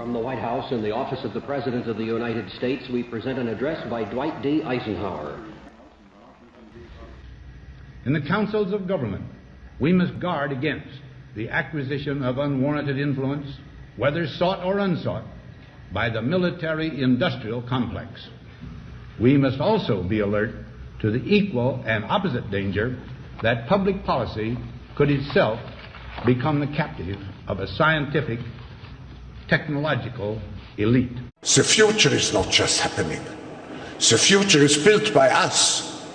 From the White House in the office of the President of the United States, we present an address by Dwight D. Eisenhower. In the councils of government, we must guard against the acquisition of unwarranted influence, whether sought or unsought, by the military-industrial complex. We must also be alert to the equal and opposite danger that public policy could itself become the captive of a scientific, technological elite. The future is not just happening. The future is built by us,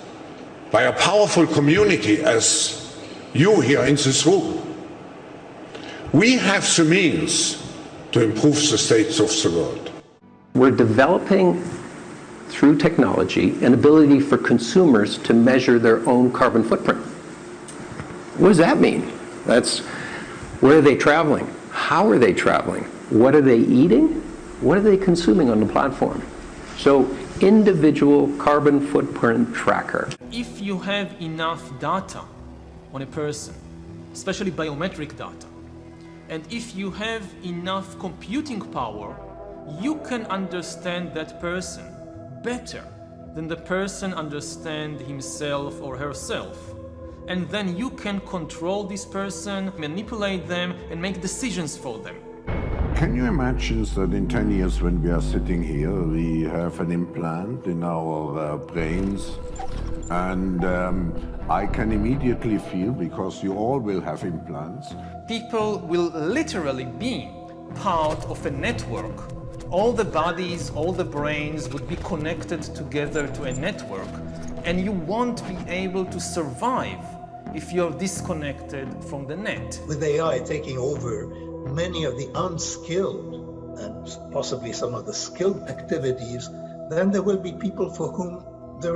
by a powerful community as you here in this room. We have the means to improve the states of the world. We're developing, through technology, an ability for consumers to measure their own carbon footprint. What does that mean? That's where are they traveling? How are they traveling? What are they eating? What are they consuming on the platform? So, individual carbon footprint tracker. If you have enough data on a person, especially biometric data, and if you have enough computing power, you can understand that person better than the person understands himself or herself. And then you can control this person, manipulate them, and make decisions for them. Can you imagine that in 10 years when we are sitting here, we have an implant in our brains, and I can immediately feel, because you all will have implants. People will literally be part of a network. All the bodies, all the brains would be connected together to a network, and you won't be able to survive if you're disconnected from the net. With AI taking over many of the unskilled and possibly some of the skilled activities, then there will be people for whom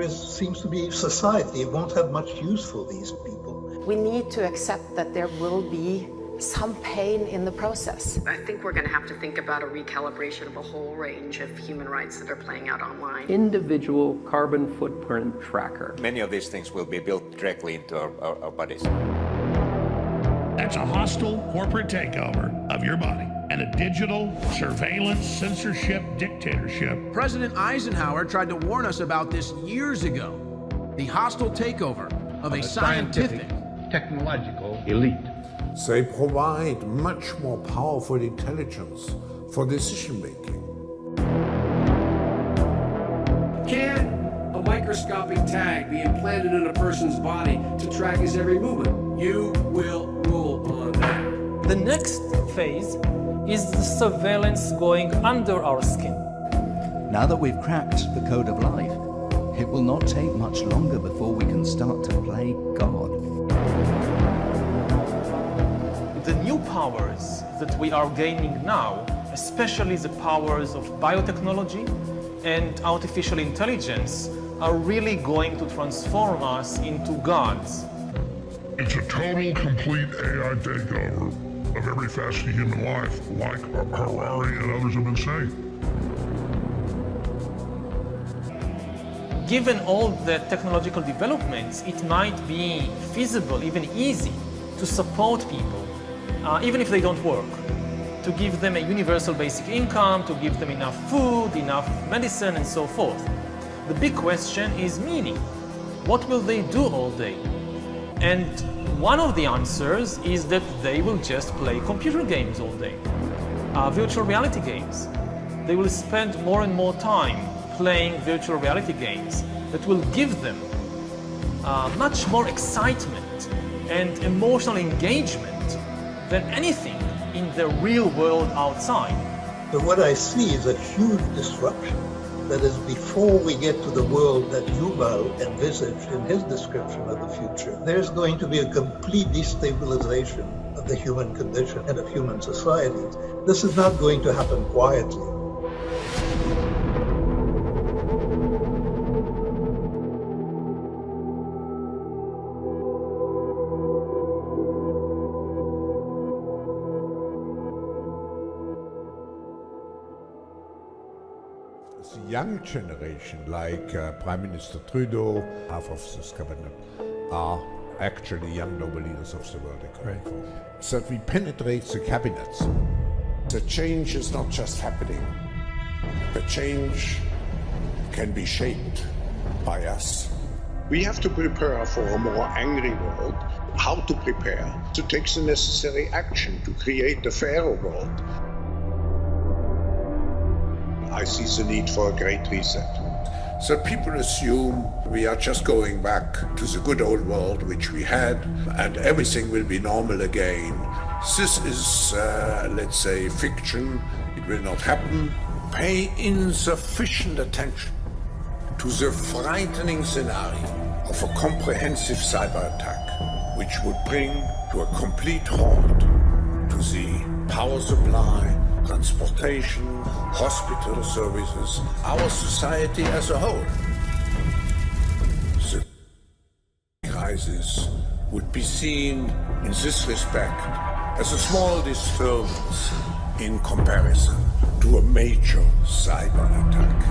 seems to be society. It won't have much use for these people. We need to accept that there will be some pain in the process. I think we're going to have to think about a recalibration of a whole range of human rights that are playing out online. Individual carbon footprint tracker. Many of these things will be built directly into our bodies. That's a hostile corporate takeover of your body and a digital surveillance censorship dictatorship. President Eisenhower tried to warn us about this years ago. The hostile takeover of a scientific, technological elite. They provide much more powerful intelligence for decision making. Can a microscopic tag be implanted in a person's body to track his every movement? You will rule on that. The next phase is the surveillance going under our skin. Now that we've cracked the code of life, it will not take much longer before we can start to play God. The new powers that we are gaining now, especially the powers of biotechnology and artificial intelligence, are really going to transform us into gods. It's a total, complete AI takeover of every facet of human life, like Harari and others have been saying. Given all the technological developments, it might be feasible, even easy, to support people, even if they don't work, to give them a universal basic income, to give them enough food, enough medicine, and so forth. The big question is meaning. What will they do all day? And one of the answers is that they will just play computer games all day, virtual reality games. They will spend more and more time playing virtual reality games that will give them much more excitement and emotional engagement than anything in the real world outside. But what I see is a huge disruption. That is, before we get to the world that Yuval envisaged in his description of the future, there's going to be a complete destabilization of the human condition and of human societies. This is not going to happen quietly. The young generation, like Prime Minister Trudeau, half of this cabinet, are actually young noble leaders of the world. Right. So that we penetrate the cabinets. The change is not just happening. The change can be shaped by us. We have to prepare for a more angry world. How to prepare? To take the necessary action to create a fairer world. I see the need for a great reset. So people assume we are just going back to the good old world which we had, and everything will be normal again. This is, let's say, fiction. It will not happen. Pay insufficient attention to the frightening scenario of a comprehensive cyber attack, which would bring to a complete halt to the power supply, transportation, hospital services, our society as a whole. The crisis would be seen in this respect as a small disturbance in comparison to a major cyber attack.